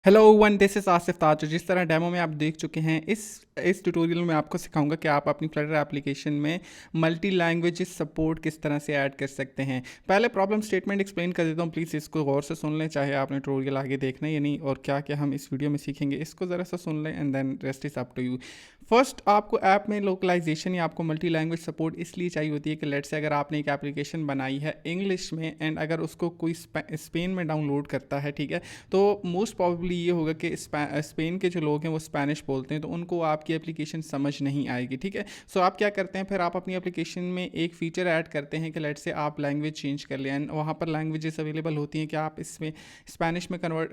Hello one, this is Asif Taj. तो जिस तरह डेमो में आप देख चुके हैं, इस ट्यूटोरियल में आपको सिखाऊंगा कि आप अपनी फ्लटर एप्लीकेशन में मल्टी लैंग्वेजेस सपोर्ट किस तरह से ऐड कर सकते हैं। पहले प्रॉब्लम स्टेटमेंट एक्सप्लेन कर देता हूँ, प्लीज़ इसको गौर से सुन लें, चाहे आपने ट्यूटोरियल आगे देखना है या नहीं। और क्या क्या हम इस वीडियो में सीखेंगे इसको ज़रा सा सुन लें and then rest is up to you. First, आपको ऐप में लोकलाइजेशन या आपको मल्टी लैंग्वेज सपोर्ट इसलिए चाहिए होती है कि लेट से अगर आपने एक एप्लीकेशन बनाई है इंग्लिश में एंड अगर उसको कोई स्पेन में डाउनलोड करता है, ठीक है, तो मोस्ट प्रॉबली ये होगा कि स्पेन के जो लोग हैं वो स्पेनिश बोलते हैं, तो उनको आपकी एप्लीकेशन समझ नहीं आएगी, ठीक है। सो आप क्या करते हैं, फिर आप अपनी एप्लीकेशन में एक फ़ीचर ऐड करते हैं कि लेट से आप लैंग्वेज चेंज कर लें एंड वहाँ पर लैंग्वेजेस अवेलेबल होती हैं कि आप इसमें स्पेनिश में कन्वर्ट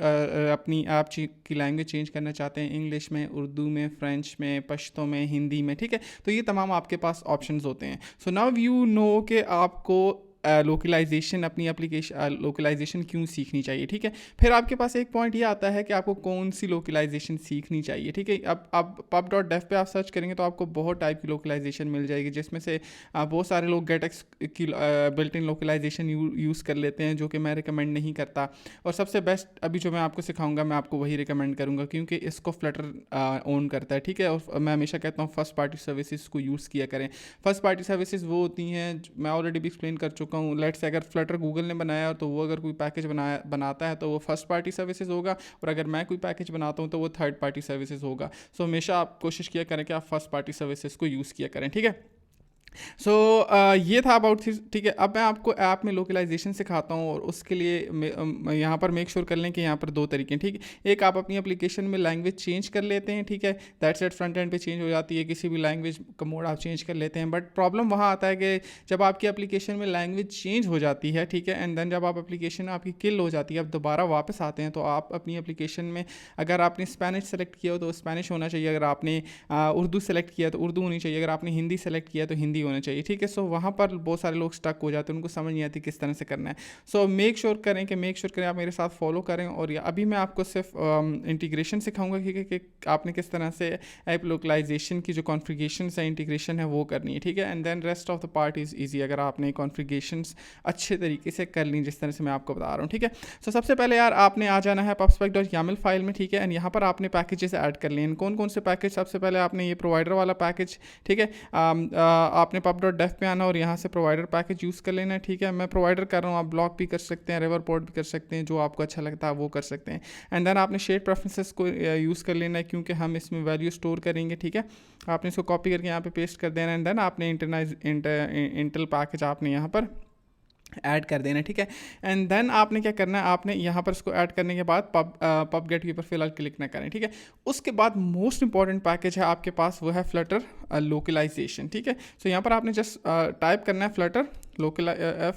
अपनी आप की लैंग्वेज चेंज करना चाहते हैं, इंग्लिश में, उर्दू में, फ्रेंच में, पश्तो में, हिंदी में, ठीक है। तो ये तमाम आपके पास ऑप्शंस होते हैं। सो नाउ यू नो कि आपको लोकलाइजेशन अपनी एप्लीकेशन लोकलाइजेशन क्यों सीखनी चाहिए, ठीक है। फिर आपके पास एक पॉइंट ये आता है कि आपको कौन सी लोकलाइजेशन सीखनी चाहिए, ठीक है। अब pub.dev पे आप सर्च करेंगे तो आपको बहुत टाइप की लोकलाइजेशन मिल जाएगी, जिसमें से बहुत सारे लोग गेटएक्स की बिल्ट इन लोकलाइजेशन यूज़ कर लेते हैं, जो कि मैं रिकमेंड नहीं करता। और सबसे बेस्ट अभी जो मैं आपको सिखाऊंगा मैं आपको वही रिकमेंड करूँगा, क्योंकि इसको फ्लटर ओन करता है, ठीक है। और मैं हमेशा कहता हूँ फर्स्ट पार्टी सर्विसेज को यूज़ किया करें। फर्स्ट पार्टी सर्विसेज वो होती हैं, मैं ऑलरेडी भी एक्सप्लेन कर चुका हूँ। लेट्स से अगर फ्लटर गूगल ने बनाया तो वो अगर कोई पैकेज बनाता है तो वो फर्स्ट पार्टी सर्विसेज होगा, और अगर मैं कोई पैकेज बनाता हूँ तो वो थर्ड पार्टी सर्विसेज होगा। सो हमेशा आप कोशिश किया करें कि आप फर्स्ट पार्टी सर्विसेज को यूज़ किया करें, ठीक है। सो ये था अबाउट, ठीक है। अब मैं आपको ऐप में लोकलाइजेशन सिखाता हूँ, और उसके लिए यहाँ पर मेक श्योर कर लें कि यहाँ पर दो तरीके हैं, ठीक है। एक, आप अपनी एप्लीकेशन में लैंग्वेज चेंज कर लेते हैं, ठीक है, दैट्स एट फ्रंट एंड पे चेंज हो जाती है, किसी भी लैंग्वेज का मोड आप चेंज कर लेते हैं। बट प्रॉब्लम वहाँ आता है कि जब आपकी एप्लीकेशन में लैंग्वेज चेंज हो जाती है, ठीक है, एंड देन जब आप एप्लीकेशन आपकी किल हो जाती है, अब दोबारा वापस आते हैं, तो आप अपनी एप्लीकेशन में अगर आपने स्पेनिश सेलेक्ट किया हो तो स्पेनिश होना चाहिए, अगर आपने उर्दू सेलेक्ट किया तो उर्दू होनी चाहिए, अगर आपने हिंदी सेलेक्ट किया तो हिंदी होना चाहिए, ठीक है। सो वहाँ पर बहुत सारे लोग स्टक हो जाते हैं, उनको समझ नहीं आती किस तरह से करना है। सो मेक श्योर करें आप मेरे साथ फॉलो करें। और अभी मैं आपको सिर्फ इंटीग्रेशन सिखाऊंगा कि आपने किस तरह से ऐप लोकलाइजेशन की जो कॉन्फ़िगरेशन है, इंटीग्रेशन है, वो करनी है, ठीक है। And then rest of the part is easy, अगर आपने कॉन्फ़िगरेशन अच्छे तरीके से कर ली जिस तरह से मैं आपको बता रहा हूँ, ठीक है। सो सबसे पहले यार आपने आ जाना है pubspec.yaml फाइल में, ठीक है। एंड यहाँ पर आपने पैकेजेस ऐड कर लिए। कौन कौन से पैकेज, सबसे पहले आपने ये प्रोवाइडर वाला पैकेज, ठीक है, आपने pub.dev पे आना और यहाँ से प्रोवाइडर पैकेज यूज़ कर लेना है, ठीक है। मैं प्रोवाइडर कर रहा हूँ, आप ब्लॉक भी कर सकते हैं, रिवर पोर्ट भी कर सकते हैं, जो आपको अच्छा लगता है वो कर सकते हैं। एंड देन आपने शेड प्रेफरेंसेस को यूज़ कर लेना है, क्योंकि हम इसमें वैल्यू स्टोर करेंगे, ठीक है। आपने इसको कॉपी करके यहाँ पे पेस्ट कर देना है। एंड देन आपने इंटल पैकेज आपने यहाँ पर ऐड कर देना, ठीक है। एंड देन आपने क्या करना है, आपने यहाँ पर इसको ऐड करने के बाद पब गेट के ऊपर फिलहाल क्लिक ना करें, ठीक है। उसके बाद मोस्ट इंपॉर्टेंट पैकेज है आपके पास, वो है फ्लटर लोकलाइजेशन, ठीक है। सो यहाँ पर आपने जस्ट टाइप करना है Flutter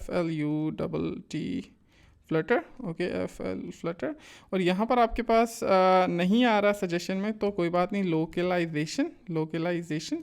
FLUTT Flutter, okay, Flutter. और यहाँ पर आपके पास नहीं आ रहा सजेशन में, तो कोई बात नहीं, लोकलाइजेशन,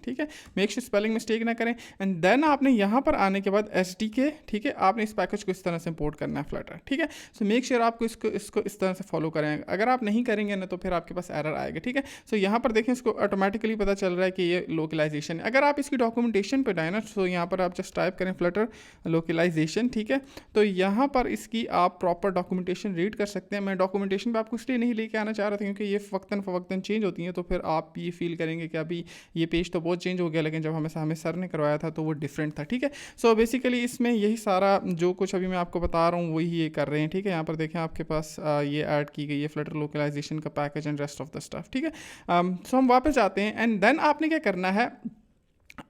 ठीक है। मेक श्योर स्पेलिंग मिस्टेक ना करें। एंड देन आपने यहाँ पर आने के बाद SDK, ठीक है, आपने इस पैकेज को इस तरह से इंपोर्ट करना है फ्लटर, ठीक है। सो मेक श्योर आपको इसको इस तरह से फॉलो करें। अगर आप नहीं करेंगे ना तो फिर आपके पास एरर आएगा, ठीक है। सो यहाँ पर देखें, इसको ऑटोमेटिकली पता चल रहा है कि ये लोकलाइजेशन है। अगर आप इसकी डॉक्यूमेंटेशन पर जाए ना, तो यहाँ पर आप जस्ट टाइप करें फ्लटर लोकलाइजेशन, ठीक है। तो यहाँ पर इसकी आप प्रॉपर डॉक्यूमेंटेशन रीड कर सकते हैं। मैं डॉक्यूमेंटेशन पे आपको इसलिए नहीं लेके आना चाह रहा था क्योंकि ये वक्तन चेंज होती हैं, तो फिर आप ये फील करेंगे कि अभी ये पेज तो बहुत चेंज हो गया, लेकिन जब हमें सर ने करवाया था तो वो डिफरेंट था, ठीक है। सो बेसिकली इसमें यही सारा जो कुछ अभी मैं आपको बता रहा हूँ वही ये कर रहे हैं, ठीक है। यहाँ पर देखें आपके पास ये ऐड की गई है फ्लटर लोकलाइजेशन का package and rest of the stuff, ठीक है। सो हम वापस जाते हैं। एंड देन आपने क्या करना है,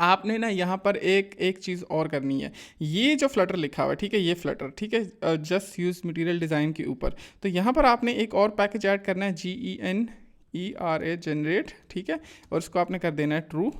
आपने ना यहाँ पर एक चीज़ और करनी है। ये जो फ्लटर लिखा हुआ है, ठीक है, ये फ्लटर, ठीक है, जस्ट यूज़ मटेरियल डिज़ाइन के ऊपर, तो यहाँ पर आपने एक और पैकेज ऐड करना है, GENERA जनरेट, ठीक है। और इसको आपने कर देना है true,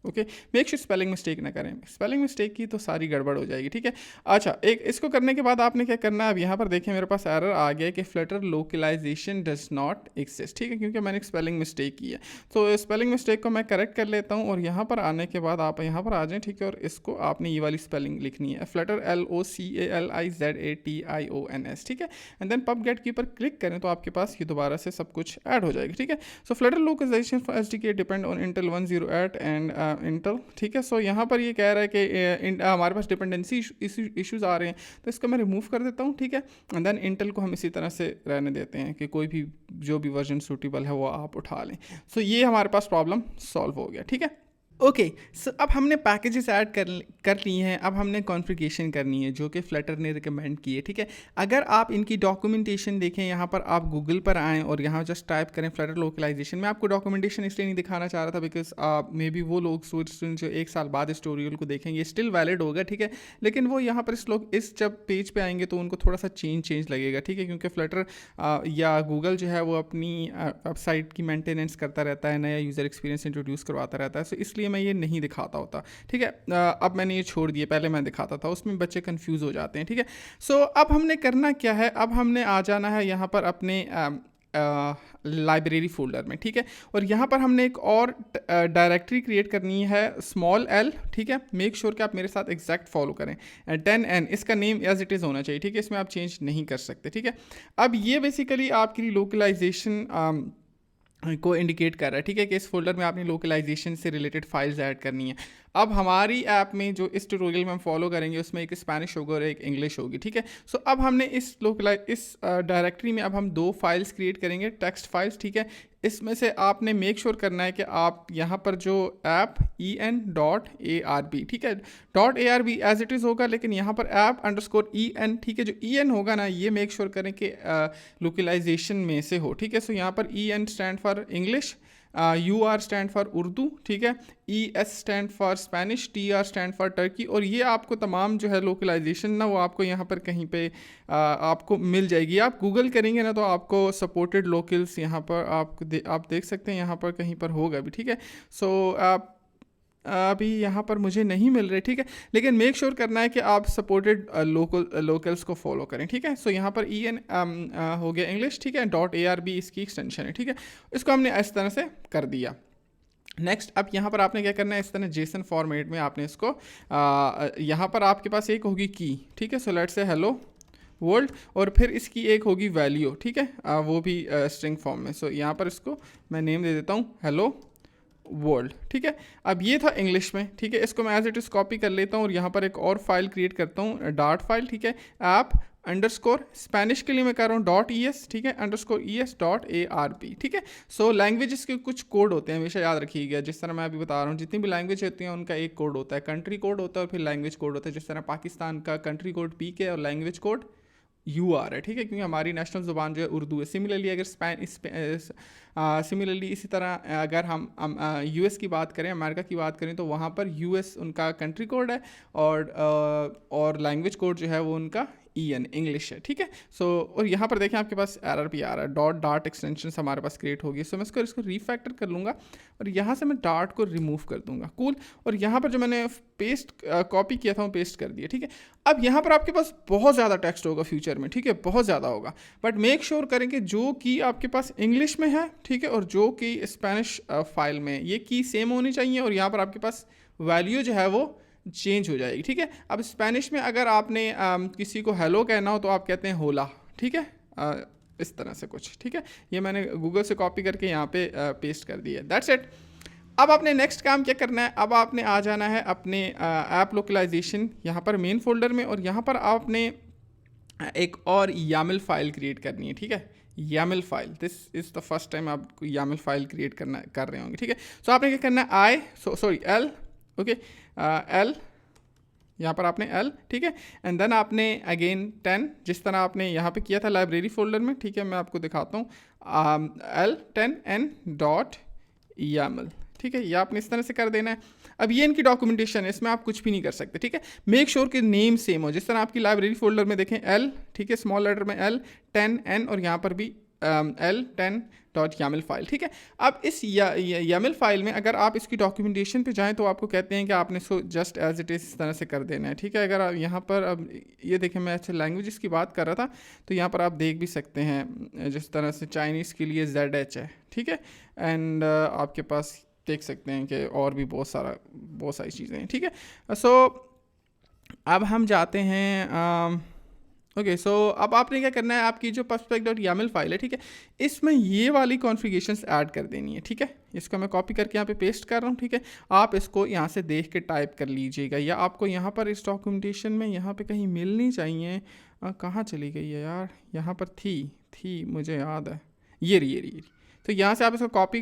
okay. Make sure spelling mistake ना करें, स्पेलिंग मिस्टेक की तो सारी गड़बड़ हो जाएगी, ठीक है। अच्छा, एक इसको करने के बाद आपने क्या करना है, अब यहाँ पर देखें मेरे पास एरर आ गया कि Flutter localization does not exist, ठीक है, क्योंकि मैंने एक स्पेलिंग मिस्टेक की है। तो स्पेलिंग मिस्टेक को मैं करेक्ट कर लेता हूँ, और यहाँ पर आने के बाद आप यहाँ पर आ जाएँ, ठीक है। और इसको आपने ये वाली स्पेलिंग लिखनी है, फ्लटर LOCALIZATIONS, ठीक है। एंड देन पब गेट के ऊपर क्लिक करें तो आपके पास ये दोबारा से सब कुछ ऐड हो जाएगा, ठीक है। So flutter localization for SDK depend on Intel 108 and Intel, ठीक है। सो यहाँ पर ये कह रहा है कि हमारे पास डिपेंडेंसी इश्यूज आ रहे हैं, तो इसको मैं रिमूव कर देता हूँ, ठीक है। एंड देन इंटेल को हम इसी तरह से रहने देते हैं कि कोई भी जो भी वर्जन सूटेबल है वो आप उठा लें। सो ये हमारे पास प्रॉब्लम सॉल्व हो गया, ठीक है। ओके, सो अब हमने पैकेजेस ऐड कर लिए हैं, अब हमने कॉन्फ़िगरेशन करनी है जो कि फ्लटर ने रिकमेंड की है, ठीक है। अगर आप इनकी डॉक्यूमेंटेशन देखें, यहाँ पर आप गूगल पर आएँ और यहाँ जस्ट टाइप करें फ्लटर लोकलाइजेशन। मैं आपको डॉक्यूमेंटेशन इसलिए नहीं दिखाना चाह रहा था बिकॉज मे बी वो लोग स्टूडेंट जो 1 साल बाद इस ट्यूटोरियल को देखेंगे स्टिल वैलिड होगा, ठीक है। लेकिन वो यहाँ पर इस जब पेज पर आएंगे तो उनको थोड़ा सा चेंज लगेगा, ठीक है, क्योंकि फ्लटर या गूगल जो है वो अपनी वेबसाइट की मेंटेनेंस करता रहता है, नया यूज़र एक्सपीरियंस इंट्रोड्यूस करवाता रहता है। सो इसलिए मैं ये नहीं दिखाता होता, ठीक है। अब मैंने ये छोड़ दिया, पहले मैं दिखाता था, उसमें बच्चे कंफ्यूज हो जाते हैं, ठीक है। सो अब हमने करना क्या है, अब हमने आ जाना है यहाँ पर अपने लाइब्रेरी फोल्डर में, ठीक है। और यहाँ पर हमने एक और डायरेक्टरी क्रिएट करनी है स्मॉल l, ठीक है। मेक श्योर कि आप मेरे साथ एग्जैक्ट फॉलो करें। 10n इसका नेम एज इट इज़ होना चाहिए, ठीक है, इसमें आप चेंज नहीं कर सकते, ठीक है। अब ये बेसिकली आपकी लोकलाइजेशन को इंडिकेट कर रहा है, ठीक है, कि इस फोल्डर में आपने लोकलाइजेशन से रिलेटेड फाइल्स ऐड करनी है। अब हमारी ऐप में जो इस ट्यूटोरियल में हम फॉलो करेंगे उसमें एक स्पेनिश होगा और एक इंग्लिश होगी, ठीक है। सो अब हमने इस डायरेक्टरी में अब हम 2 फाइल्स क्रिएट करेंगे, टेक्स्ट फाइल्स, ठीक है। इसमें से आपने मेक श्योर करना है कि आप यहाँ पर जो ऐप en.arb, ठीक है, .arb एज इट इज़ होगा, लेकिन यहाँ पर app_en, ठीक है, जो en होगा ना ये मेक श्योर करें कि लोकलाइजेशन में से हो, ठीक है। सो यहाँ पर en stand for English, UR stand for Urdu, ठीक है, ES stand for Spanish, TR stand for Turkey. और ये आपको तमाम जो है लोकलाइजेशन ना वो आपको यहाँ पर कहीं पे आपको मिल जाएगी। आप गूगल करेंगे ना तो आपको सपोर्टेड लोकल्स यहाँ पर आप देख सकते हैं, यहाँ पर कहीं पर होगा भी, ठीक है। सो आप अभी यहाँ पर मुझे नहीं मिल रहे, ठीक है, लेकिन मेक श्योर करना है कि आप सपोर्टेड लोकल्स को फॉलो करें, ठीक है। सो यहाँ पर en हो गया इंग्लिश, ठीक है, .arb इसकी एक्सटेंशन है, ठीक है। इसको हमने इस तरह से कर दिया। नेक्स्ट, अब यहाँ पर आपने क्या करना है, इस तरह जेसन फॉर्मेट में आपने इसको यहाँ पर आपके पास एक होगी की, ठीक है। सो लेट्स से हेलो वर्ल्ड, और फिर इसकी एक होगी वैल्यू, ठीक है, वो भी स्ट्रिंग फॉर्म में। सो यहाँ पर इसको मैं नेम दे देता हूँ हेलो वर्ल्ड, ठीक है। अब ये था इंग्लिश में, ठीक है, इसको मैं एज इट इज़ कॉपी कर लेता हूँ और यहाँ पर एक और फाइल क्रिएट करता हूँ, डार्ट फाइल, ठीक है, ऐप अंडरस्कोर स्पेनिश के लिए मैं कर रहा हूँ .es, ठीक है, _es.arb, ठीक है। सो लैंग्वेजेस के कुछ कोड होते हैं, हमेशा याद रखिएगा, जिस तरह मैं अभी बता रहा हूँ, जितनी भी लैंग्वेज होती हैं उनका एक कोड होता है, कंट्री कोड होता है और फिर लैंग्वेज कोड होता है। जिस तरह पाकिस्तान का कंट्री कोड PK और लैंग्वेज कोड UR है, ठीक है, क्योंकि हमारी नेशनल ज़ुबान जो है उर्दू है। सिमिलरली अगर सिमिलरली इसी तरह अगर हम US की बात करें, अमेरिका की बात करें, तो वहाँ पर US उनका कंट्री कोड है और लैंग्वेज कोड जो है वो उनका EN इंग्लिश है, ठीक है। सो और यहाँ पर देखें आपके पास एरर भी आ रहा है, डार्ट एक्सटेंशन हमारे पास क्रिएट होगी। सो मैं इसको रीफैक्टर कर लूँगा और यहाँ से मैं डार्ट को रिमूव कर दूँगा, कूल। और यहाँ पर जो मैंने कॉपी किया था वो पेस्ट कर दिया, ठीक है। अब यहाँ पर आपके पास बहुत ज़्यादा टेक्स्ट होगा फ्यूचर में, ठीक है, बहुत ज़्यादा होगा, बट मेक श्योर करें कि जो की आपके पास इंग्लिश में है, ठीक है, और जो की स्पेनिश फाइल में, ये की सेम होनी चाहिए और यहाँ पर आपके पास वैल्यू जो है वो चेंज हो जाएगी, ठीक है। अब स्पेनिश में अगर आपने किसी को हेलो कहना हो तो आप कहते हैं होला, ठीक है, इस तरह से कुछ, ठीक है। ये मैंने गूगल से कॉपी करके यहाँ पे पेस्ट कर दिया, दैट्स इट। अब आपने नेक्स्ट काम क्या करना है, अब आपने आ जाना है अपने ऐप लोकलाइजेशन यहाँ पर मेन फोल्डर में, और यहाँ पर आपने एक और YAML फाइल क्रिएट करनी है, ठीक है, YAML file. This is the first time आप YAML फाइल क्रिएट कर रहे होंगे, ठीक है। सो आपने क्या करना है, L, ओके, L, यहाँ पर आपने L, ठीक है, एंड देन आपने अगेन 10, जिस तरह आपने यहाँ पे किया था लाइब्रेरी फोल्डर में, ठीक है, मैं आपको दिखाता हूँ, L10n.YAML, ठीक है, ये आपने इस तरह से कर देना है। अब ये इनकी डॉक्यूमेंटेशन है, इसमें आप कुछ भी नहीं कर सकते, ठीक है। मेक श्योर कि नेम सेम हो, जिस तरह आपकी लाइब्रेरी फोल्डर में देखें L, ठीक है, स्मॉल लेटर में L, 10n, और यहाँ पर भी L10.YAML फाइल, ठीक है। अब इस YAML फाइल में अगर आप इसकी डॉक्यूमेंटेशन पे जाएं तो आपको कहते हैं कि आपने इसको जस्ट एज इट इज़ इस तरह से कर देना है, ठीक है। अगर आप यहाँ पर अब ये देखें, मैं अच्छे लैंग्वेजेस की बात कर रहा था, तो यहाँ पर आप देख भी सकते हैं जिस तरह से चाइनीज़ के लिए ZH है, ठीक है, एंड आपके पास देख सकते हैं कि और भी बहुत सारी चीज़ें हैं, ठीक है। सो अब हम जाते हैं ओके सो अब आपने क्या करना है, आपकी जो perspec.yaml फाइल है, ठीक है, इसमें ये वाली कॉन्फ़िगरेशंस ऐड कर देनी है, ठीक है। इसको मैं कॉपी करके यहाँ पे पेस्ट कर रहा हूँ, ठीक है। आप इसको यहाँ से देख के टाइप कर लीजिएगा, या आपको यहाँ पर इस डॉक्यूमेंटेशन में यहाँ पे कहीं मिलनी चाहिए। कहाँ चली गई है यार, यहाँ पर थी मुझे याद है, ये रही। तो यहाँ से आप इसको कॉपी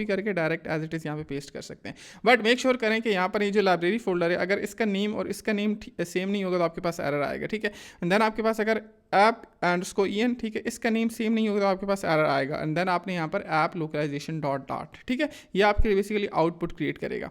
करके, डायरेक्ट एज इट इज़ यहाँ पे पेस्ट कर सकते हैं। बट मेक श्योर करें कि यहाँ पर ये जो लाइब्रेरी फोल्डर है, अगर इसका नेम और इसका नेम सेम नहीं होगा तो आपके पास एरर आएगा, ठीक है। एंड देन आपके पास अगर ऐप_en, ठीक है, इसका नेम सेम नहीं होगा तो आपके पास एरर आएगा। एंड देन आपने यहाँ पर ऐप लोकलाइजेशन डॉट, ठीक है, ये आपके लिए बेसिकली आउटपुट क्रिएट करेगा।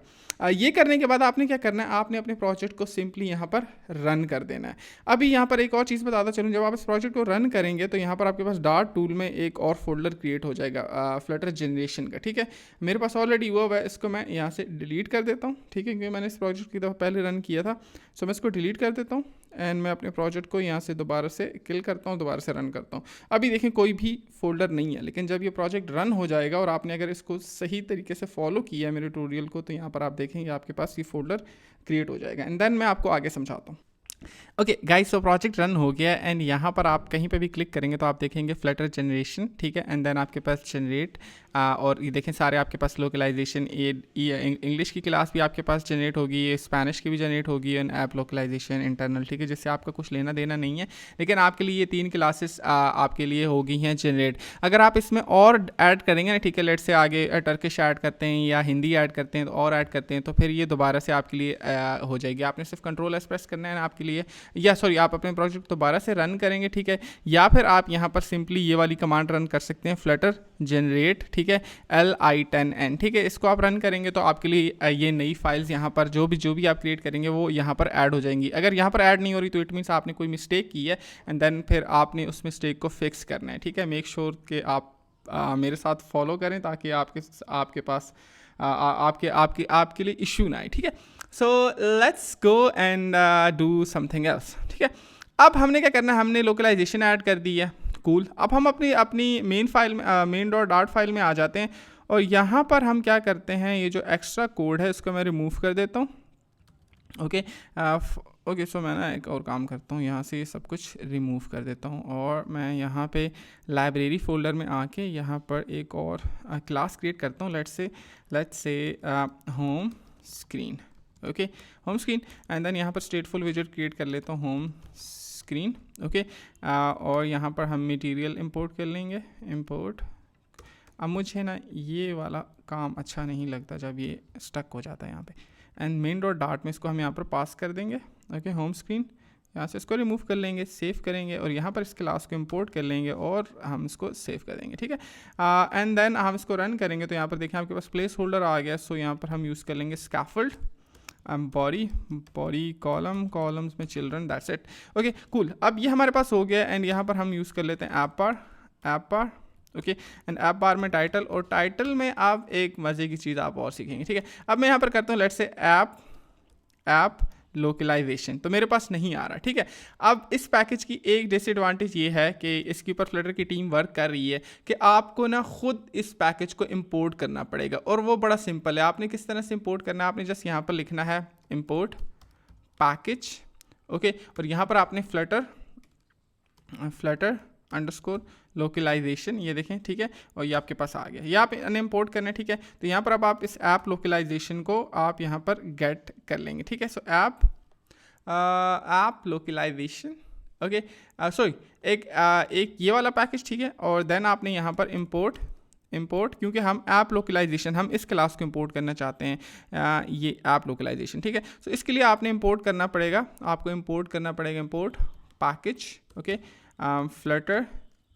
ये करने के बाद आपने क्या करना है, आपने अपने प्रोजेक्ट को सिंपली यहाँ पर रन कर देना है। अभी यहाँ पर एक और चीज़ बताता चलूँ, जब आप इस प्रोजेक्ट को रन करेंगे तो यहाँ पर आपके पास डार्ट टूल में एक और फोल्डर क्रिएट हो जाएगा फ्लटर जनरेशन का, ठीक है। मेरे पास ऑलरेडी हुआ है, इसको मैं यहाँ से डिलीट कर देता हूँ, ठीक है, क्योंकि मैंने इस प्रोजेक्ट की दफ़ा पहले रन किया था। सो मैं इसको डिलीट कर देता हूँ एंड मैं अपने प्रोजेक्ट को यहाँ से दोबारा से किल करता हूँ, दोबारा से रन करता हूँ। अभी देखें कोई भी फोल्डर नहीं है, लेकिन जब ये प्रोजेक्ट रन हो जाएगा और आपने अगर इसको सही तरीके से फॉलो किया है मेरे ट्यूटोरियल को, तो यहाँ पर आप देखेंगे आपके पास ये फोल्डर क्रिएट हो जाएगा। एंड देन मैं आपको आगे समझाता हूँ। Okay guys, so project run हो गया एंड यहाँ पर आप कहीं पे भी क्लिक करेंगे तो आप देखेंगे फ्लटर जनरेशन, ठीक है। एंड देन आपके पास जनरेट और ये देखें सारे आपके पास लोकलाइजेशन, इंग्लिश की क्लास भी आपके पास जनरेट होगी, स्पेनिश की भी जनरेट होगी, एंड ऐप लोकलाइजेशन इंटरनल, ठीक है, जिससे आपका कुछ लेना देना नहीं है, लेकिन आपके लिए ये 3 क्लासेस आपके लिए हो गई हैं जनरेट। अगर आप इसमें और ऐड करेंगे ना, ठीक है, लेट से आगे टर्किश ऐड करते हैं या हिंदी ऐड करते हैं तो और ऐड करते हैं, तो फिर ये दोबारा से आपके लिए हो जाएगी। आपने सिर्फ Ctrl+S प्रेस करना है आपके लिए, या सॉरी आप अपने प्रोजेक्ट दोबारा से रन करेंगे, ठीक है, या फिर आप यहाँ पर सिंपली ये वाली कमांड रन कर सकते हैं, फ्लटर जनरेट, ठीक है, li10n, ठीक है। इसको आप रन करेंगे तो आपके लिए ये नई फाइल्स यहाँ पर जो भी आप क्रिएट करेंगे वो यहाँ पर ऐड हो जाएंगी। अगर यहाँ पर ऐड नहीं हो रही तो इट मीन्स आपने कोई मिस्टेक की है, एंड देन फिर आपने उस मिस्टेक को फिक्स करना है, ठीक है। मेक श्योर कि आप मेरे साथ फॉलो करें ताकि आपके पास आपके लिए इश्यू ना आए, ठीक है। So let's go and do something else, ठीक है। अब हमने क्या करना है, हमने लोकलाइजेशन ऐड कर दी है, कूल। अब हम अपनी मेन फाइल में main.dart फाइल में आ जाते हैं और यहाँ पर हम क्या करते हैं, ये जो एक्स्ट्रा कोड है इसको मैं रिमूव कर देता हूँ। ओके सो मैं ना एक और काम करता हूँ, यहाँ से ये सब कुछ रिमूव कर देता हूँ और मैं यहाँ पे लाइब्रेरी फोल्डर में आके यहाँ पर एक और क्लास क्रिएट करता हूँ। Let's say home screen, okay, home screen. And then यहाँ पर स्टेटफुल विजेट क्रिएट कर लेता हूँ, होम स्क्रीन, ओके। और यहाँ पर हम मटेरियल इंपोर्ट कर लेंगे, इंपोर्ट। अब मुझे ना ये वाला काम अच्छा नहीं लगता जब ये स्टक हो जाता है यहाँ पे, एंड main.dart में इसको हम यहाँ पर पास कर देंगे, ओके, होम स्क्रीन। यहाँ से इसको रिमूव कर लेंगे, सेव करेंगे और यहाँ पर इस क्लास को इंपोर्ट कर लेंगे और हम इसको सेव कर देंगे, ठीक है। एंड देन हम इसको रन करेंगे तो यहाँ पर देखें आपके पास प्लेस होल्डर आ गया। सो यहाँ पर हम यूज़ कर लेंगे स्कैफोल्ड, बॉडी कॉलम्स में children, that's it, okay, cool. अब ये हमारे पास हो गया एंड यहाँ पर हम यूज़ कर लेते हैं app bar, okay. And app bar में टाइटल, और टाइटल में आप एक मज़े की चीज़ आप और सीखेंगे, ठीक है। अब मैं यहाँ पर करता हूँ लेट्स से ऐप लोकलाइजेशन, तो मेरे पास नहीं आ रहा, ठीक है। अब इस पैकेज की एक डिसएडवांटेज ये है कि इसके ऊपर फ्लटर की टीम वर्क कर रही है कि आपको ना खुद इस पैकेज को इंपोर्ट करना पड़ेगा, और वो बड़ा सिंपल है। आपने किस तरह से इंपोर्ट करना है, आपने जस्ट यहाँ पर लिखना है इंपोर्ट पैकेज, ओके, और यहाँ पर आपने फ्लटर अंडरस्कोर लोकलाइजेशन, ये देखें, ठीक है, और ये आपके पास आ गया। ये आप अनइम्पोर्ट करना है, ठीक है। तो यहाँ पर अब आप इस ऐप लोकलाइजेशन को आप यहाँ पर गेट कर लेंगे, ठीक है। So app localization, okay, sorry, एक ये वाला पैकेज, ठीक है, और देन आपने यहाँ पर इंपोर्ट, क्योंकि हम ऐप लोकलाइजेशन, हम इस क्लास को इंपोर्ट करना चाहते हैं, ये ऐप लोकलाइजेशन, ठीक है। सो इसके लिए आपने इंपोर्ट करना पड़ेगा, import package, okay, Flutter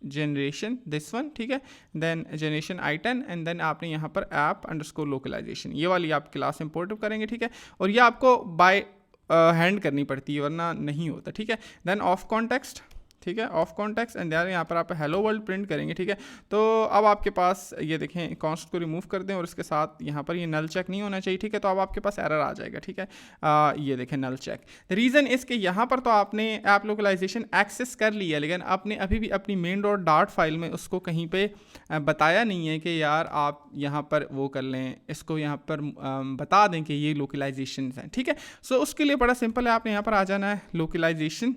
generation, this one, ठीक है, then generation i10, and then आपने यहाँ पर ऐप अंडरस्कोर लोकलाइजेशन, ये वाली आप क्लास इंपोर्ट करेंगे, ठीक है। और ये आपको बाय हैंड करनी पड़ती है वरना नहीं होता, ठीक है। देन ऑफ कॉन्टेक्स्ट, ठीक है, ऑफ कॉन्टेक्स्ट, एंड यहाँ पर आप हेलो वर्ल्ड प्रिंट करेंगे, ठीक है। तो अब आपके पास ये देखें, कॉन्स्ट को रिमूव कर दें और इसके साथ यहाँ पर ये नल चेक नहीं होना चाहिए, ठीक है। तो अब आपके पास एरर आ जाएगा, ठीक है। ये देखें नल चेक। रीज़न इसके यहाँ पर तो आपने ऐप लोकलाइजेशन एक्सेस कर लिया, लेकिन आपने अभी भी अपनी main.dart फाइल में उसको कहीं पे बताया नहीं है कि यार आप यहाँ पर वो कर लें, इसको यहाँ पर बता दें कि ये लोकलाइजेशन हैं, ठीक है। सो उसके लिए बड़ा सिंपल है, आपने यहाँ पर आ जाना है लोकलाइजेशन,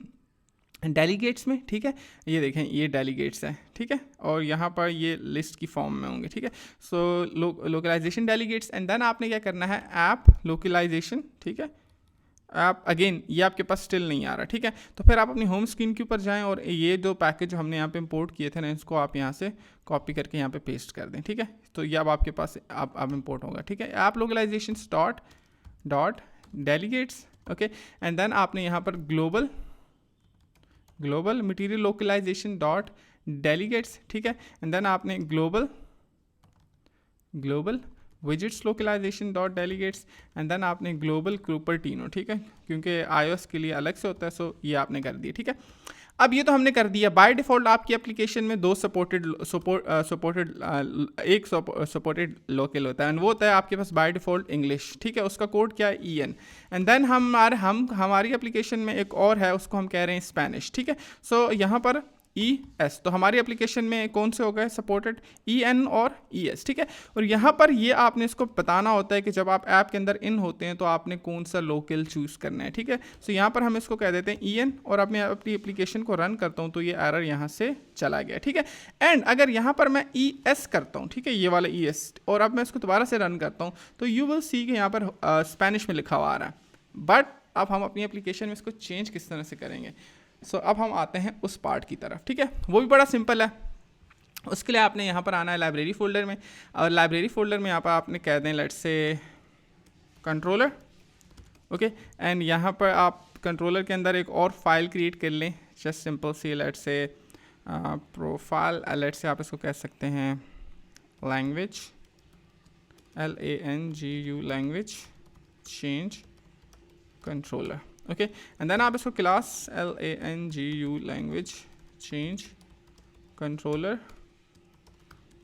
डेलीगेट्स में, ठीक है, ये देखें ये डेलीगेट्स है, ठीक है, और यहाँ पर ये लिस्ट की फॉर्म में होंगे, ठीक है। सो लोकलाइजेशन डेलीगेट्स, एंड देन आपने क्या करना है, ऐप लोकलाइजेशन, ठीक है। आप अगेन ये आपके पास स्टिल नहीं आ रहा, ठीक है, तो फिर आप अपनी होम स्क्रीन के ऊपर जाएं और ये दो पैकेज जो हमने यहाँ पे इंपोर्ट किए थे ना, इसको आप यहाँ से कॉपी करके यहाँ पे पेस्ट कर दें, ठीक है। तो ये अब आपके पास अब इंपोर्ट होगा, ठीक है। App localization dot delegates, okay, and then आपने यहाँ पर global material localization dot delegates, ठीक है, एंड देन आपने global widgets localization dot delegates, and then आपने ग्लोबल क्यूपर्टिनो, ठीक है, क्योंकि iOS के लिए अलग से होता है, सो ये आपने कर दिया, ठीक है। अब ये तो हमने कर दिया। बाय डिफ़ॉल्ट आपकी एप्लीकेशन में दो सपोर्टेड एक सपोर्टेड लोकल होता है, एंड वो होता है आपके पास बाय डिफ़ॉल्ट इंग्लिश, ठीक है, उसका कोड क्या है EN, एंड देन हमारी एप्लीकेशन में एक और है, उसको हम कह रहे हैं स्पेनिश, ठीक है। सो यहाँ पर ES, तो हमारी एप्लीकेशन में कौन से हो गए सपोर्टेड, EN और ES, ठीक है। और यहाँ पर ये आपने इसको बताना होता है कि जब आप ऐप के अंदर इन होते हैं तो आपने कौन सा लोकल चूज़ करना है, ठीक है। सो यहाँ पर हम इसको कह देते हैं EN, और अब मैं अपनी एप्लीकेशन को रन करता हूँ तो ये एरर यहाँ से चला गया, ठीक है। एंड अगर यहाँ पर मैं ES करता हूँ, ठीक है, ये वाला ES, और अब मैं इसको दोबारा से रन करता हूँ तो यू विल सी कि यहाँ पर स्पेनिश में लिखा हुआ आ रहा है, बट अब हम अपनी एप्लीकेशन में इसको चेंज किस तरह से करेंगे। सो अब हम आते हैं उस पार्ट की तरफ, ठीक है, वो भी बड़ा सिंपल है। उसके लिए आपने यहाँ पर आना है लाइब्रेरी फोल्डर में, और लाइब्रेरी फोल्डर में यहाँ पर आपने कह दें let's say controller, okay, and यहाँ पर आप कंट्रोलर के अंदर एक और फाइल क्रिएट कर लें, just simple see let's say profile, let's say आप इसको कह सकते हैं language, LANGU language change controller, okay, and then आप इसको class LANGU language change controller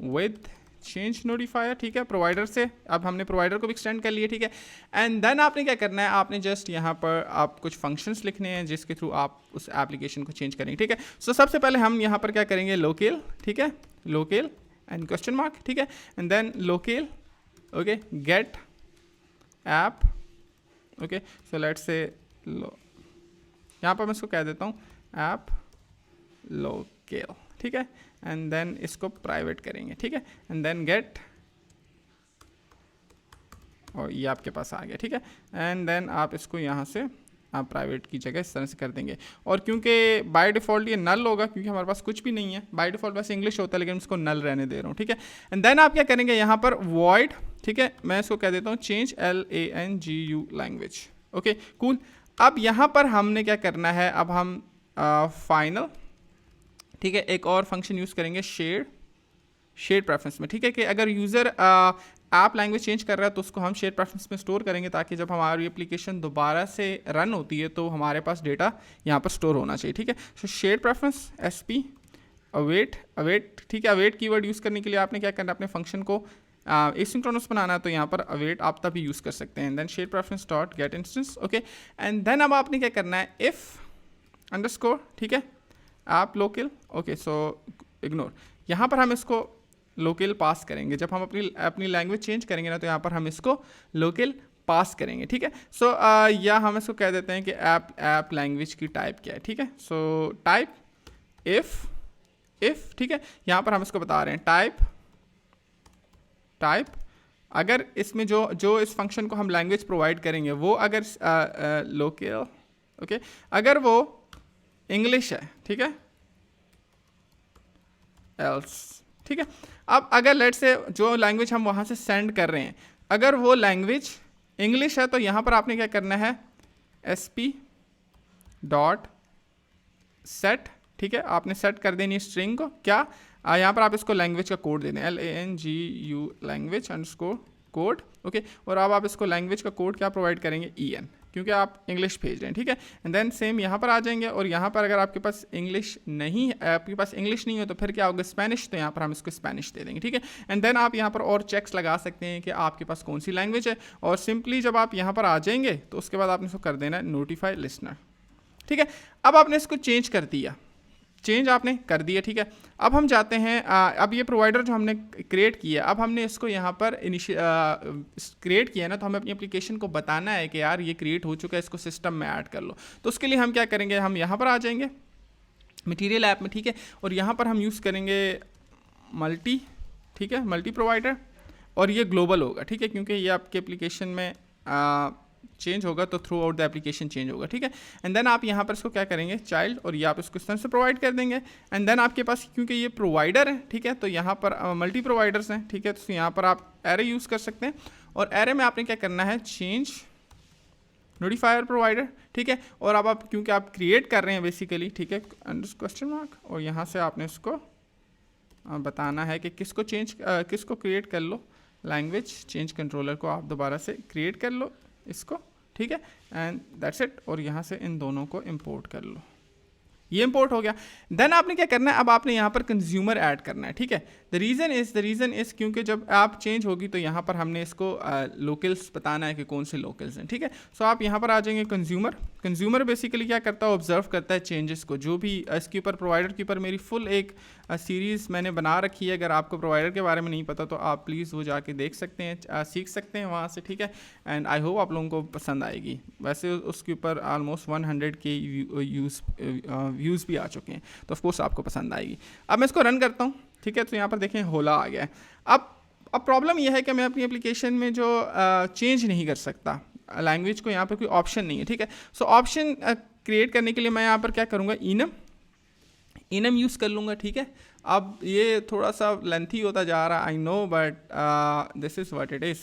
with change notifier, ठीक है, प्रोवाइडर से अब हमने प्रोवाइडर को भी एक्सटेंड कर लिया, ठीक है। एंड देन आपने क्या करना है, आपने जस्ट यहाँ पर आप कुछ फंक्शंस लिखने हैं जिसके थ्रू आप उस एप्लीकेशन को चेंज करेंगे, ठीक है। सो सबसे पहले हम यहाँ पर क्या करेंगे, लोकल, ठीक है, लोकल एंड क्वेश्चन मार्क, ठीक है, and then local, okay, get app, okay, so let's say यहाँ पर मैं इसको कह देता हूँ ऐप लोकल, ठीक है, एंड देन इसको प्राइवेट करेंगे, ठीक है, एंड देन गेट, और ये आपके पास आ गया, ठीक है, एंड देन आप इसको यहाँ से आप प्राइवेट की जगह इस तरह से कर देंगे। और क्योंकि बाय डिफ़ॉल्ट ये नल होगा, क्योंकि हमारे पास कुछ भी नहीं है, बाय डिफ़ॉल्ट वैसे इंग्लिश होता है लेकिन इसको नल रहने दे रहा हूँ, ठीक है। एंड देन आप क्या करेंगे, यहाँ पर वॉइड, ठीक है, मैं इसको कह देता हूँ change LANGU language, okay, cool. अब यहाँ पर हमने क्या करना है, अब हम फाइनल, ठीक है, एक और फंक्शन यूज़ करेंगे शेड प्रेफरेंस में, ठीक है, कि अगर यूज़र ऐप लैंग्वेज चेंज कर रहा है तो उसको हम शेड प्रेफरेंस में स्टोर करेंगे, ताकि जब हमारी एप्लीकेशन दोबारा से रन होती है तो हमारे पास डेटा यहाँ पर स्टोर होना चाहिए, ठीक है। सो शेड प्रेफरेंस SP अवेट, ठीक है, अवेट कीवर्ड यूज़ करने के लिए आपने क्या करना है, अपने फंक्शन को एसिंक्रोनस बनाना है, तो यहाँ पर अवेट आप तभी यूज़ कर सकते हैं, then shared preference dot get instance, okay, and then अब आपने क्या करना है, इफ़ अंडरस्कोर, ठीक है, app local, okay, so ignore, यहाँ पर हम इसको लोकल पास करेंगे, जब हम अपनी लैंग्वेज चेंज करेंगे ना तो यहाँ पर हम इसको लोकल पास करेंगे, ठीक है। सो या हम इसको कह देते हैं कि ऐप लैंग्वेज की टाइप क्या है, ठीक है, सो टाइप इफ़, ठीक है, यहाँ पर हम इसको बता रहे हैं टाइप अगर इसमें जो इस फंक्शन को हम लैंग्वेज प्रोवाइड करेंगे वो अगर लोकल, ओके, अगर वो इंग्लिश है, ठीक है, एल्स, ठीक है। अब अगर लेट से जो लैंग्वेज हम वहाँ से सेंड कर रहे हैं अगर वो लैंग्वेज इंग्लिश है तो यहाँ पर आपने क्या करना है, SP डॉट सेट, ठीक है, आपने सेट कर देनी है स्ट्रिंग को, क्या यहाँ पर आप इसको लैंग्वेज का कोड दे दें, LANGU language underscore code, okay, और अब आप इसको लैंग्वेज का कोड क्या प्रोवाइड करेंगे, EN, क्योंकि आप इंग्लिश भेज रहे हैं, ठीक है। एंड देन सेम यहाँ पर आ जाएंगे, और यहाँ पर अगर आपके पास इंग्लिश नहीं हो तो फिर क्या होगा, स्पेनिश, तो यहाँ पर हम इसको स्पेनिश दे देंगे, ठीक है। एंड देन आप यहाँ पर और चेक्स लगा सकते हैं कि आपके पास कौन सी लैंग्वेज है, और सिंपली जब आप यहाँ पर आ जाएंगे तो उसके बाद आपने इसको कर देना है नोटिफाई लिसनर, ठीक है। अब आपने इसको चेंज कर दिया, आपने कर दिया, ठीक है। अब हम जाते हैं, अब ये प्रोवाइडर जो हमने क्रिएट किया, अब हमने इसको यहाँ पर क्रिएट किया ना, तो हमें अपनी एप्लीकेशन को बताना है कि यार ये क्रिएट हो चुका है, इसको सिस्टम में ऐड कर लो। तो उसके लिए हम क्या करेंगे, हम यहाँ पर आ जाएंगे, मटेरियल ऐप में, ठीक है। और यहाँ पर हम यूज़ करेंगे मल्टी, ठीक है, मल्टी प्रोवाइडर, और ये ग्लोबल होगा, ठीक है, क्योंकि ये आपके एप्लीकेशन में चेंज होगा तो through out the application change होगा, ठीक है। एंड देन आप यहाँ पर इसको क्या करेंगे, चाइल्ड, और ये आप इसको इस तरह से प्रोवाइड कर देंगे। एंड देन आपके पास क्योंकि ये प्रोवाइडर है, ठीक है, तो यहाँ पर मल्टी प्रोवाइडर्स हैं, ठीक है, तो यहाँ पर आप एरे यूज़ कर सकते हैं। और एरे में आपने क्या करना है, चेंज नोटिफायर प्रोवाइडर, ठीक है। और अब आप क्योंकि आप क्रिएट कर रहे हैं बेसिकली, ठीक है, क्वेश्चन मार्क, और यहाँ से आपने इसको बताना है कि किसको क्रिएट कर लो, लैंग्वेज चेंज कंट्रोलर को आप दोबारा से क्रिएट कर लो इसको, ठीक है, एंड दैट्स इट। और यहाँ से इन दोनों को इंपोर्ट कर लो, ये इंपोर्ट हो गया। देन आपने क्या करना है, अब आपने यहाँ पर कंज्यूमर ऐड करना है, ठीक है। द रीज़न इज़ क्योंकि जब आप चेंज होगी तो यहाँ पर हमने इसको लोकल्स बताना है कि कौन से लोकल्स हैं, ठीक है। सो आप यहाँ पर आ जाएंगे कंज्यूमर बेसिकली क्या करता है, ऑब्जर्व करता है चेंजेस को, जो भी इसके ऊपर प्रोवाइडर के ऊपर मेरी फुल एक सीरीज़ मैंने बना रखी है। अगर आपको प्रोवाइडर के बारे में नहीं पता तो आप प्लीज़ वो जाके देख सकते हैं, सीख सकते हैं वहाँ से, ठीक है। एंड आई होप आप लोगों को पसंद आएगी। वैसे उसके ऊपर ऑलमोस्ट 100 के व्यूज़ भी आ चुके हैं, तो ऑफकोर्स आपको पसंद आएगी। अब मैं इसको रन करता हूँ, ठीक है, तो यहाँ पर देखें होला आ गया है। अब प्रॉब्लम यह है कि मैं अपनी एप्लीकेशन में जो चेंज नहीं कर सकता लैंग्वेज को, यहाँ पर कोई ऑप्शन नहीं है, ठीक है। सो ऑप्शन क्रिएट करने के लिए मैं यहाँ पर क्या करूँगा, इनम यूज़ कर लूँगा, ठीक है। अब ये थोड़ा सा लेंथी होता जा रहा, I know, but this is what it is,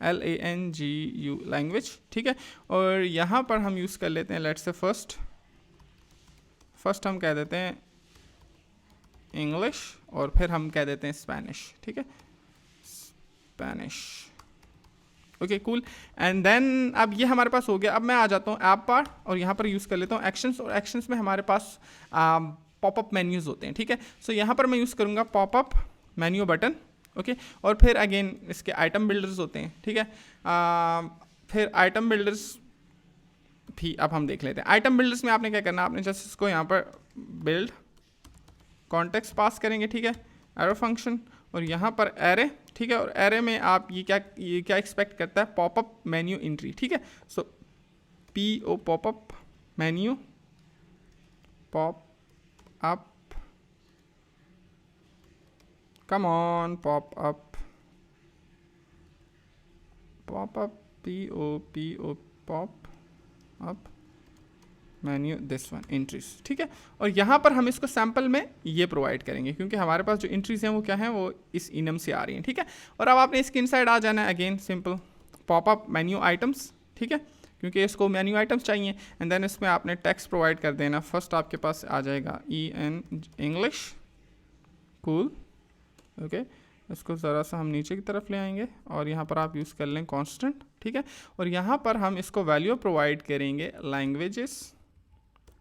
LANGU language, ठीक है। और यहाँ पर हम यूज़ कर लेते हैं, लेट्स से फर्स्ट हम कह देते हैं इंग्लिश, और फिर हम कह देते हैं स्पेनिश, ठीक है, Spanish, okay cool. And then अब ये हमारे पास हो गया। अब मैं आ जाता हूँ ऐप पार्ट, और यहाँ पर यूज़ कर लेता हूँ एक्शंस, और एक्शंस में हमारे पास पॉपअप मेन्यूज़ होते हैं, ठीक है। सो यहाँ पर मैं यूज़ करूँगा पॉपअप मेन्यू बटन, ओके। और फिर अगेन इसके आइटम बिल्डर्स होते हैं, ठीक है। फिर आइटम बिल्डर्स भी अब हम देख लेते हैं। आइटम बिल्डर्स में आपने क्या करना है, आपने जस्ट इसको यहाँ पर बिल्ड कॉन्टेक्स्ट पास करेंगे, ठीक है, एरो फंक्शन, और यहाँ पर एरे, ठीक है। और एरे में आप ये क्या एक्सपेक्ट करता है, पॉपअप मेन्यू एंट्री, ठीक है। सो PO popup menu pop up, come on, pop up PO pop up menu this one entries, ठीक है। और यहाँ पर हम इसको सैम्पल में ये प्रोवाइड करेंगे, क्योंकि हमारे पास जो एंट्रीज हैं वो क्या हैं, वो इस इनम से आ रही हैं, ठीक है। और अब आपने इसके इनसाइड आ जाना है, again simple popup menu items, ठीक है, क्योंकि इसको मेन्यू आइटम्स चाहिए। एंड देन इसमें आपने टेक्स्ट प्रोवाइड कर देना। फर्स्ट आपके पास आ जाएगा EN इंग्लिश, कूल, ओके। इसको ज़रा सा हम नीचे की तरफ ले आएंगे, और यहाँ पर आप यूज़ कर लें कांस्टेंट, ठीक है। और यहाँ पर हम इसको वैल्यू प्रोवाइड करेंगे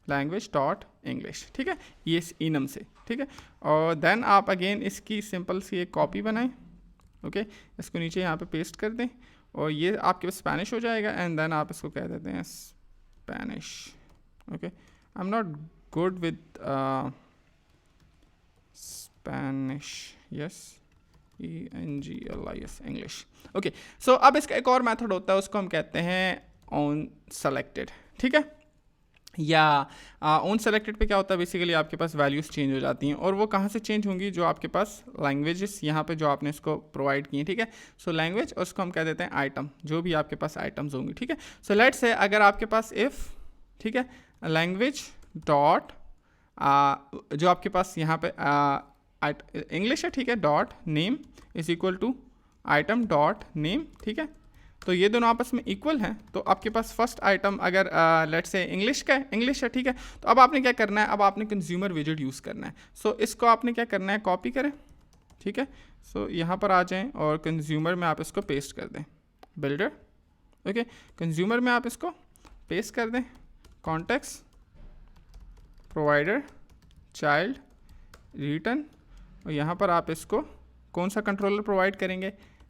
लैंग्वेज डॉट इंग्लिश, ठीक है, ये इस इनम से, ठीक है। और देन आप अगेन इसकी सिंपल सी एक कॉपी बनाएं, ओके, इसको नीचे यहाँ पे पेस्ट कर दें, और ये आपके पास स्पेनिश हो जाएगा। एंड देन आप इसको कह देते हैं Spanish, okay. I am not good with Spanish, yes, ENGLIS English, okay. So अब इसका एक और मेथड होता है, उसको हम कहते हैं ऑन सेलेक्टेड, ठीक है। या ऑन सेलेक्टेड पे क्या होता है, बेसिकली आपके पास वैल्यूज़ चेंज हो जाती हैं, और वो कहाँ से चेंज होंगी, जो आपके पास लैंग्वेजेस यहाँ पे जो आपने इसको प्रोवाइड किए, ठीक है। सो लैंग्वेज, और उसको हम कह देते हैं आइटम, जो भी आपके पास आइटम्स होंगी, ठीक है। सो लेट्स से अगर आपके पास इफ़, ठीक है, लैंग्वेज डॉट जो आपके पास यहाँ पे इंग्लिश है, ठीक है, dot name is equal to item dot name, ठीक है। तो ये दोनों आपस में इक्वल हैं, तो आपके पास फर्स्ट आइटम अगर लेट्स से इंग्लिश है, ठीक है। तो अब आपने क्या करना है, अब आपने कंज्यूमर विजेट यूज़ करना है। सो इसको आपने क्या करना है, कॉपी करें, ठीक है। सो यहाँ पर आ जाएं, और कंज्यूमर में आप इसको पेस्ट कर दें, बिल्डर, ओके। कंज्यूमर में आप इसको पेस्ट कर दें, कॉन्टेक्स्ट प्रोवाइडर चाइल्ड रिटर्न, और यहाँ पर आप इसको कौन सा कंट्रोलर प्रोवाइड करेंगे,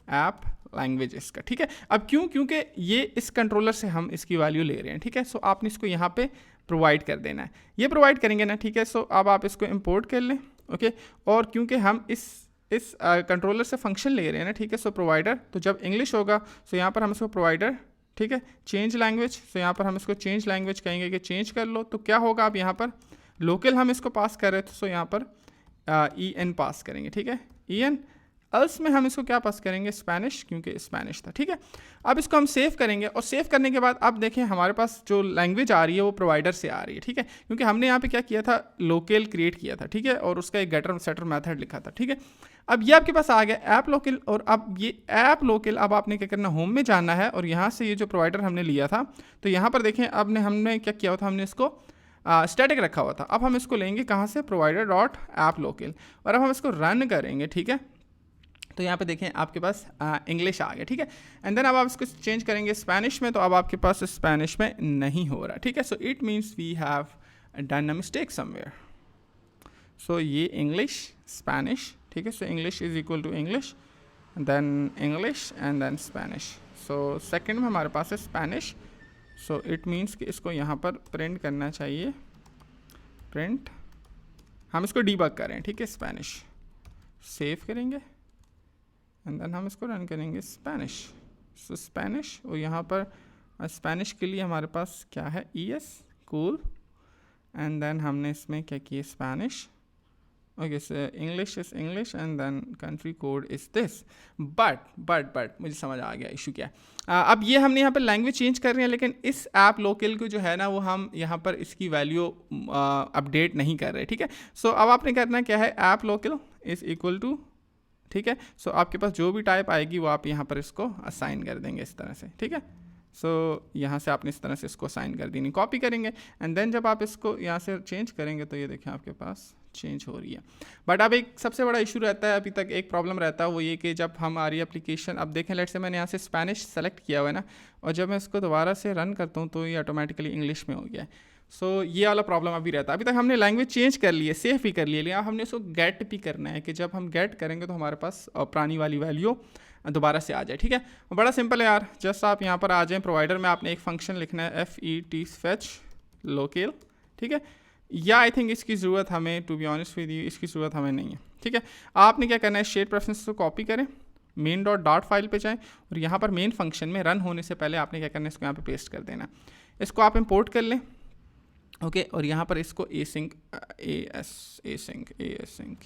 ऐप लैंग्वेजेस का, ठीक है। अब क्योंकि ये इस कंट्रोलर से हम इसकी वैल्यू ले रहे हैं, ठीक है। सो आपने इसको यहाँ पे प्रोवाइड कर देना है, ये प्रोवाइड करेंगे ना, ठीक है। सो अब आप इसको इंपोर्ट कर लें, ओके। और क्योंकि हम इस कंट्रोलर से फंक्शन ले रहे हैं ना, ठीक है। सो प्रोवाइडर, तो जब इंग्लिश होगा सो यहाँ पर हम इसको प्रोवाइडर, ठीक है, चेंज लैंग्वेज, सो यहाँ पर हम इसको चेंज लैंग्वेज कहेंगे कि चेंज कर लो। तो क्या होगा, आप यहाँ पर लोकल हम इसको पास कर रहे थे, सो यहाँ पर ई एन पास करेंगे, ठीक है, ई एन। अल्स में हम इसको क्या पास करेंगे, स्पेनिश, क्योंकि स्पेनिश था, ठीक है। अब इसको हम सेव करेंगे और सेव करने के बाद अब देखें हमारे पास जो लैंग्वेज आ रही है वो प्रोवाइडर से आ रही है, ठीक है, क्योंकि हमने यहाँ पे क्या किया था, लोकल क्रिएट किया था, ठीक है, और उसका एक गेटर सेटर मेथड लिखा था, ठीक है। अब ये आपके पास आ गया ऐप लोकल, और अब ये ऐप लोकल अब आपने क्या करना, होम में जाना है और यहाँ से ये जो प्रोवाइडर हमने लिया था, तो यहाँ पर देखें अब हमने क्या किया हुआ था, हमने इसको स्टैटिक रखा हुआ था। अब हम इसको लेंगे कहाँ से, प्रोवाइडर डॉट ऐप लोकल, और अब हम इसको रन करेंगे, ठीक है। तो यहाँ पे देखें आपके पास इंग्लिश आ गया, ठीक है। एंड देन अब आप इसको चेंज करेंगे स्पेनिश में, तो अब आपके पास स्पेनिश में नहीं हो रहा, ठीक है। So it means we have done a mistake somewhere. So ये इंग्लिश स्पेनिश, ठीक है, so English is equal to English, then English and then Spanish. So second में हमारे पास है स्पेनिश, सो इट मीन्स कि इसको यहाँ पर प्रिंट करना चाहिए, प्रिंट, हम इसको डीबग करें, ठीक है, स्पेनिश, सेव करेंगे एंड देन हम इसको रन करेंगे स्पेनिश। सो स्पेनिश, और यहाँ पर स्पेनिश के लिए हमारे पास क्या है, E S, cool, and then हमने इसमें क्या किया, Spanish, okay, so English is English and then country code is this. But मुझे समझ आ गया इशू क्या है। अब ये हमने यहाँ पर लैंग्वेज चेंज कर रहे हैं, लेकिन इस ऐप लोकल को जो है ना वो हम यहाँ पर इसकी वैल्यू अपडेट नहीं कर रहे, ठीक है। सो अब आपने करना क्या है, app local is equal to, ठीक है, सो आपके पास जो भी टाइप आएगी वो आप यहाँ पर इसको असाइन कर देंगे इस तरह से, ठीक है। सो यहाँ से आपने इस तरह से इसको असाइन कर देनी, कॉपी करेंगे एंड देन जब आप इसको यहाँ से चेंज करेंगे तो ये देखें आपके पास चेंज हो रही है। बट अब एक सबसे बड़ा इशू रहता है, अभी तक एक प्रॉब्लम रहता है, वो ये कि जब हमारी एप्लीकेशन, अब देखें लेट से मैंने यहाँ से स्पेनिश सेलेक्ट किया हुआ है ना, और जब मैं इसको दोबारा से रन करता हूँ तो ये ऑटोमेटिकली इंग्लिश में हो गया है। सो ये वाला प्रॉब्लम अभी रहता है। अभी तक हमने लैंग्वेज चेंज कर ली है, सेव भी कर लिया, लेकिन अब हमने इसको गेट भी करना है कि जब हम गेट करेंगे तो हमारे पास पुरानी वाली वैल्यू दोबारा से आ जाए, ठीक है। बड़ा सिंपल है यार, जस्ट आप यहाँ पर आ जाएँ, प्रोवाइडर में आपने एक फंक्शन लिखना है FET फेच लोकल, ठीक है, या आई थिंक इसकी ज़रूरत हमें, to be honest with you, इसकी ज़रूरत हमें नहीं है, ठीक है। आपने क्या करना है, शेयर प्रेफरेंस को कॉपी करें, मेन डॉट फाइल पे जाएँ और यहाँ पर मेन फंक्शन में रन होने से पहले आपने क्या करना है, इसको यहाँ पे पेस्ट कर देना। इसको आप इंपोर्ट कर लें, ओके, और यहाँ पर इसको एसिंक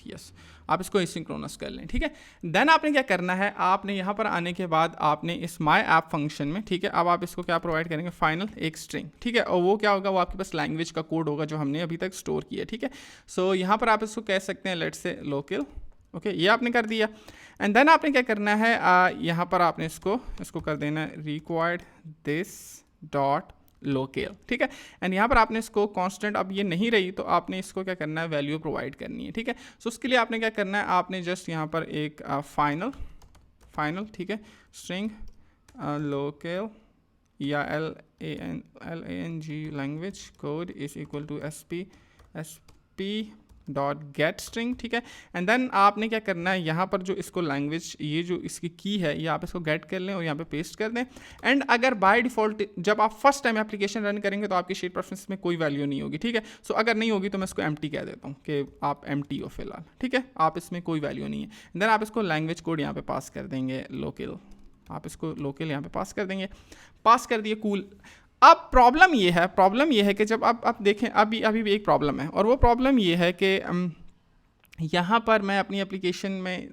यस, आप इसको एसिंक्रोनस कर लें, ठीक है। देन आपने क्या करना है, आपने यहाँ पर आने के बाद आपने इस माई ऐप फंक्शन में, ठीक है, अब आप इसको क्या प्रोवाइड करेंगे, फाइनल एक स्ट्रिंग, ठीक है, और वो क्या होगा, वो आपके पास लैंग्वेज का कोड होगा जो हमने अभी तक स्टोर किया, ठीक है। सो यहाँ पर आप इसको कह सकते हैं लेट्स से लोकल, ओके, ये आपने कर दिया एंड देन आपने क्या करना है, यहाँ पर आपने इसको कर देना है रिक्वायर्ड दिस डॉट लोकल, ठीक है, एंड यहाँ पर आपने इसको कांस्टेंट, अब ये नहीं रही तो आपने इसको क्या करना है, वैल्यू प्रोवाइड करनी है, ठीक है। सो उसके लिए आपने क्या करना है, आपने जस्ट यहाँ पर एक फाइनल, ठीक है, स्ट्रिंग लोकल या LANG language code is equal to SP dot get string, ठीक है। एंड देन आपने क्या करना है, यहाँ पर जो इसको लैंग्वेज, ये जो इसकी की है, ये आप इसको गेट कर लें और यहाँ पे पेस्ट कर दें। एंड अगर बाय डिफ़ॉल्ट जब आप फर्स्ट टाइम एप्लीकेशन रन करेंगे तो आपकी शीट प्रेफरेंस में कोई वैल्यू नहीं होगी, ठीक है। सो अगर नहीं होगी तो मैं इसको एम्प्टी कह देता हूँ कि आप एम्प्टी हो फिलहाल, ठीक है, आप इसमें कोई वैल्यू नहीं है। देन आप इसको लैंग्वेज कोड यहाँ पे पास कर देंगे लोकल, आप इसको लोकल यहाँ पे पास कर देंगे, पास कर दिए, कूल। अब प्रॉब्लम ये है कि जब आप देखें, अभी भी एक प्रॉब्लम है, और वो प्रॉब्लम ये है कि यहाँ पर मैं अपनी एप्लीकेशन में,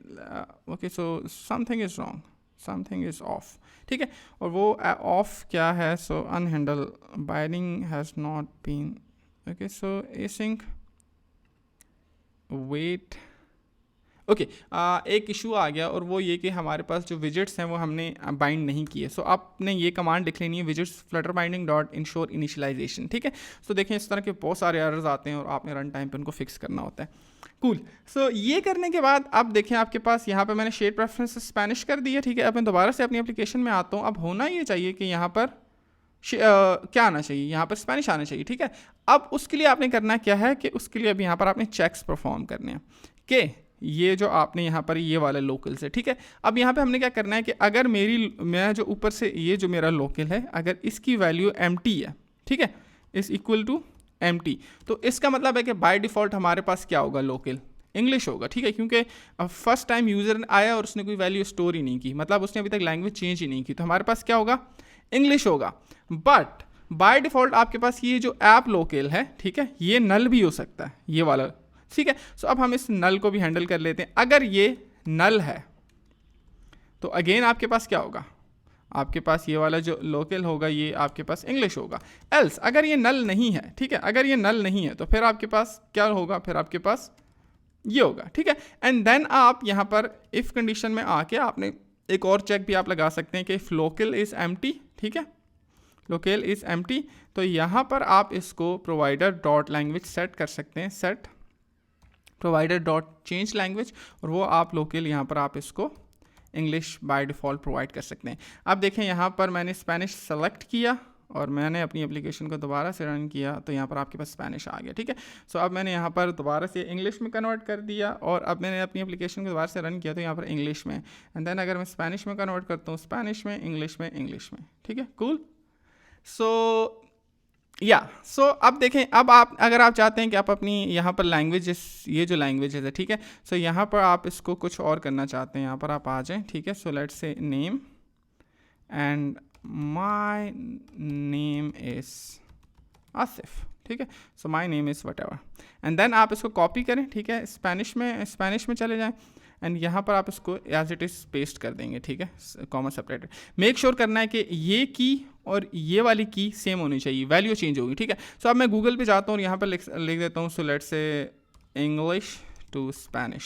okay, so something is wrong, something is off, ठीक है, और वो ऑफ क्या है, so unhandled binding has not been, okay, so async wait, okay, एक इशू आ गया, और वो ये कि हमारे पास जो विजिट्स हैं वो हमने बाइंड नहीं किए। सो आपने ये कमांड लिख लेनी है, widgets flutter binding dot ensure initialization, ठीक है। सो देखें इस तरह के बहुत सारे एरर्स आते हैं और आपने रन टाइम पे उनको फिक्स करना होता है, कूल। सो ये करने के बाद अब देखें आपके पास यहाँ पे मैंने शेयर प्रेफरेंस स्पेनिश कर दिया, ठीक है। अब मैं दोबारा से अपनी एप्लीकेशन में आता हूँ, अब होना ये चाहिए कि यहाँ पर क्या आना चाहिए, यहाँ पर स्पेनिश आना चाहिए, ठीक है। अब उसके लिए आपने करना क्या है कि उसके लिए अब यहाँ पर आपने चेक्स परफॉर्म करने हैं कि ये जो आपने यहाँ पर ये वाला लोकल से, ठीक है। अब यहाँ पे हमने क्या करना है कि अगर मैं जो ऊपर से ये जो मेरा लोकल है, अगर इसकी वैल्यू एम्प्टी है, ठीक है, इज इक्वल टू एम्प्टी, तो इसका मतलब है कि बाय डिफ़ॉल्ट हमारे पास क्या होगा, लोकल इंग्लिश होगा, ठीक है, क्योंकि फर्स्ट टाइम यूज़र आया और उसने कोई वैल्यू स्टोर ही नहीं की, मतलब उसने अभी तक लैंग्वेज चेंज ही नहीं की, तो हमारे पास क्या होगा, इंग्लिश होगा। बाय डिफ़ॉल्ट आपके पास ये जो ऐप लोकल है, ठीक है, ये नल भी हो सकता है, ये वाला, ठीक है। सो अब हम इस नल को भी हैंडल कर लेते हैं। अगर ये नल है तो अगेन आपके पास क्या होगा, आपके पास ये वाला जो लोकल होगा ये आपके पास इंग्लिश होगा। एल्स अगर ये नल नहीं है, ठीक है, अगर ये नल नहीं है तो फिर आपके पास क्या होगा, फिर आपके पास ये होगा, ठीक है। एंड देन आप यहाँ पर इफ़ कंडीशन में आके आपने एक और चेक भी आप लगा सकते हैं कि इफ़ लोकल इज़ एम्प्टी, ठीक है, लोकल इज़ एम्प्टी, तो यहाँ पर आप इसको प्रोवाइडर डॉट लैंग्वेज सेट कर सकते हैं, set provider dot change language, और वो आप लोकल यहाँ पर आप इसको इंग्लिश बाय डिफ़ॉल्ट प्रोवाइड कर सकते हैं। अब देखें यहाँ पर मैंने स्पेनिश सेलेक्ट किया और मैंने अपनी एप्लीकेशन को दोबारा से रन किया तो यहाँ पर आपके पास स्पेनिश आ गया, ठीक है। सो अब मैंने यहाँ पर दोबारा से इंग्लिश में कन्वर्ट कर दिया और अब मैंने अपनी एप्लीकेशन को दोबारा से रन किया तो यहाँ पर इंग्लिश में, एंड देन अगर मैं स्पेनिश में कन्वर्ट करता हूँ, स्पेनिश में, इंग्लिश में, इंग्लिश में, ठीक है, कूल। सो सो अब देखें, अब आप अगर आप चाहते हैं कि आप अपनी यहाँ पर लैंग्वेजेस, ये जो लैंग्वेजेस है, ठीक है, सो यहाँ पर आप इसको कुछ और करना चाहते हैं, यहाँ पर आप आ जाएं, ठीक है। So let's say name and my name is Asif, ठीक है। So my name is whatever, and then आप इसको कॉपी करें, ठीक है, स्पेनिश में चले जाएं एंड यहाँ पर आप इसको एज इट इज़ पेस्ट कर देंगे, ठीक है, कॉमा सेपरेटेड। मेक श्योर करना है कि ये की और ये वाली की सेम होनी चाहिए, वैल्यू चेंज होगी, ठीक है। सो अब मैं गूगल पे जाता हूँ और यहाँ पर लिख देता हूँ, so let's say English to Spanish,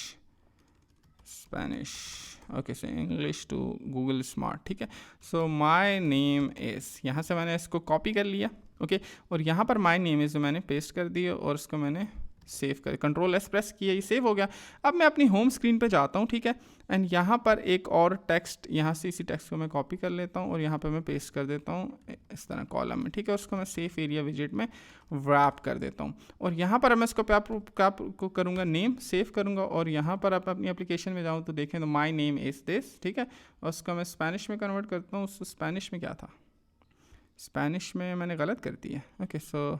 okay, so English to Google smart, ठीक है। सो माय नेम इज़, यहाँ से मैंने इसको कॉपी कर लिया, ओके, और यहाँ पर माय नेम इज़ मैंने पेस्ट कर दिया और इसको मैंने सेव कर, कंट्रोल एस प्रेस किया, ये सेव हो गया। अब मैं अपनी होम स्क्रीन पे जाता हूँ, ठीक है, एंड यहाँ पर एक और टेक्स्ट, यहाँ से इसी टेक्स्ट को मैं कॉपी कर लेता हूँ और यहाँ पे मैं पेस्ट कर देता हूँ इस तरह कॉलम में, ठीक है। उसको मैं सेफ एरिया विजिट में व्रैप कर देता हूँ और यहाँ पर मैं इसको क्या करूँगा, नेम सेव करूँगा और यहाँ पर आप अपनी एप्लीकेशन में जाऊँ तो देखें तो माई नेम इज़ दिस, ठीक है, और उसको मैं स्पेनिश में कन्वर्ट करता हूँ। उसको स्पेनिश में क्या था, स्पेनिश में मैंने गलत कर दिया, ओके, सो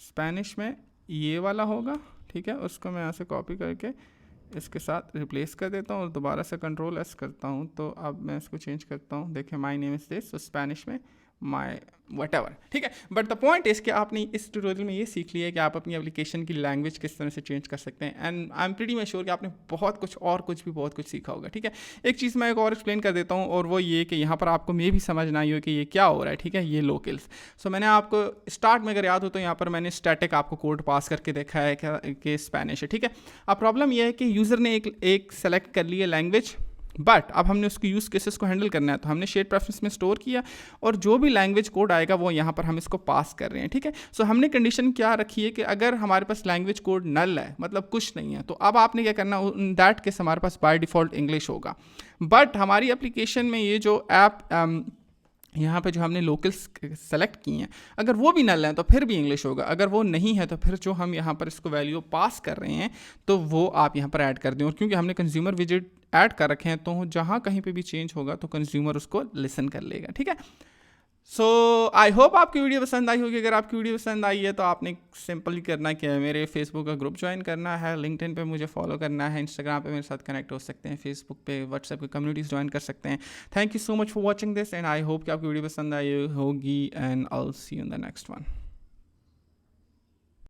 स्पेनिश में ये वाला होगा, ठीक है। उसको मैं यहाँ से कॉपी करके इसके साथ रिप्लेस कर देता हूँ और दोबारा से कंट्रोल एस करता हूँ तो अब मैं इसको चेंज करता हूँ, देखिए माय नेम इज़ दिस, तो स्पेनिश में माय वटेवर, ठीक है। बट द पॉइंट इज़ कि आपने इस ट्यूटोरियल में ये सीख लिया है कि आप अपनी एप्लीकेशन की लैंग्वेज किस तरह से चेंज कर सकते हैं, and I am pretty much sure कि आपने बहुत कुछ सीखा होगा, ठीक है। एक चीज़ मैं एक और एक्सप्लेन कर देता हूँ और वो ये कि यहाँ पर आपको मे भी समझ ना आई हो कि ये क्या हो रहा है, ठीक है, ये लोकल्स। सो मैंने आपको स्टार्ट में अगर याद हो तो यहाँ पर मैंने स्टैटिक आपको कोड पास करके देखा है कि स्पेनिश है, ठीक है। अब प्रॉब्लम यह है कि यूज़र ने एक सेलेक्ट कर ली है लैंग्वेज, बट अब हमने उसकी यूज़ केसेस को हैंडल करना है तो हमने शेड प्रेफरेंस में स्टोर किया और जो भी लैंग्वेज कोड आएगा वो यहाँ पर हम इसको पास कर रहे हैं, ठीक है। सो हमने कंडीशन क्या रखी है कि अगर हमारे पास लैंग्वेज कोड नल है, मतलब कुछ नहीं है, तो अब आपने क्या करना, दैट केस हमारे पास बाय डिफ़ॉल्ट इंग्लिश होगा। बट हमारी एप्लीकेशन में ये जो ऐप यहाँ पे जो हमने लोकल्स सेलेक्ट किए हैं, अगर वो भी नल हैं तो फिर भी इंग्लिश होगा, अगर वो नहीं है तो फिर जो हम यहाँ पर इसको वैल्यू पास कर रहे हैं तो वो आप यहाँ पर ऐड कर दें। और क्योंकि हमने कंज्यूमर विजिट ऐड कर रखे हैं तो जहाँ कहीं पे भी चेंज होगा तो कंज्यूमर उसको लिसन कर लेगा, ठीक है। सो आई होप आपकी वीडियो पसंद आई होगी। अगर आपकी वीडियो पसंद आई है तो आपने सिंपली करना है कि मेरे फेसबुक का ग्रुप ज्वाइन करना है, लिंक्डइन पे मुझे फॉलो करना है, इंस्टाग्राम पे मेरे साथ कनेक्ट हो सकते हैं, फेसबुक पे, व्हाट्सएप की कम्युनिटीज़ ज्वाइन कर सकते हैं। Thank you so much for watching this and I hope कि आपकी वीडियो पसंद आई होगी and I will see you in the next one.